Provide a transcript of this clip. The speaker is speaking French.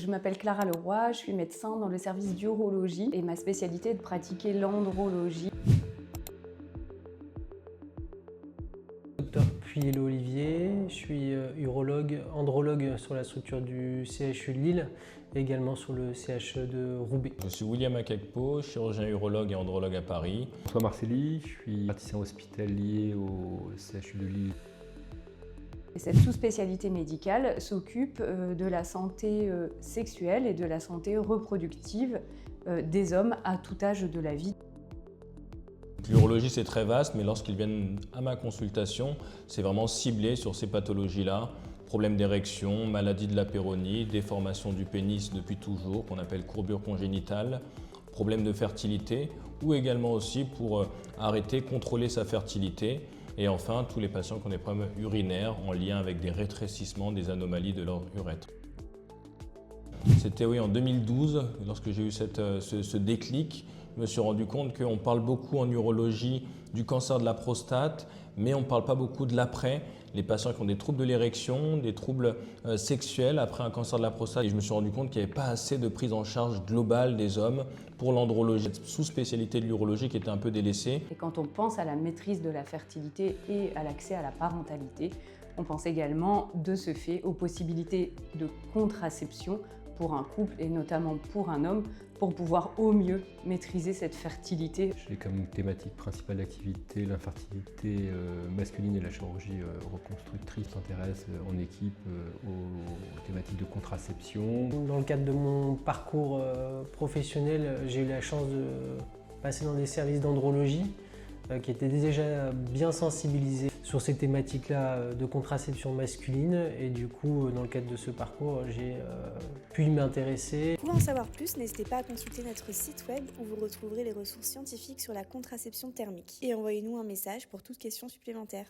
Je m'appelle Clara Leroy, je suis médecin dans le service d'urologie et ma spécialité est de pratiquer l'andrologie. Docteur Puello-Olivier, je suis urologue, andrologue sur la structure du CHU de Lille et également sur le CHE de Roubaix. Je suis William Akekpo, chirurgien urologue et andrologue à Paris. François Marcelli, je suis praticien hospitalier au CHU de Lille. Et cette sous-spécialité médicale s'occupe de la santé sexuelle et de la santé reproductive des hommes à tout âge de la vie. L'urologie c'est très vaste, mais lorsqu'ils viennent à ma consultation, c'est vraiment ciblé sur ces pathologies-là. Problèmes d'érection, maladie de la péronie, déformation du pénis depuis toujours, qu'on appelle courbure congénitale, problèmes de fertilité, ou également aussi pour arrêter, contrôler sa fertilité. Et enfin, tous les patients qui ont des problèmes urinaires en lien avec des rétrécissements, des anomalies de leur urètre. C'était en 2012, lorsque j'ai eu ce déclic, je me suis rendu compte qu'on parle beaucoup en urologie du cancer de la prostate, mais on ne parle pas beaucoup de l'après. Les patients qui ont des troubles de l'érection, des troubles sexuels après un cancer de la prostate. Et je me suis rendu compte qu'il n'y avait pas assez de prise en charge globale des hommes pour l'andrologie, cette sous-spécialité de l'urologie qui était un peu délaissée. Et quand on pense à la maîtrise de la fertilité et à l'accès à la parentalité, on pense également de ce fait aux possibilités de contraception pour un couple et notamment pour un homme pour pouvoir au mieux maîtriser cette fertilité. J'ai comme thématique principale d'activité l'infertilité masculine et la chirurgie reconstructrice. M'intéresse en équipe aux thématiques de contraception. Dans le cadre de mon parcours professionnel, j'ai eu la chance de passer dans des services d'andrologie qui étaient déjà bien sensibilisés sur ces thématiques-là de contraception masculine et du coup, dans le cadre de ce parcours, j'ai pu m'intéresser. Pour en savoir plus, n'hésitez pas à consulter notre site web où vous retrouverez les ressources scientifiques sur la contraception thermique et envoyez-nous un message pour toute question supplémentaire.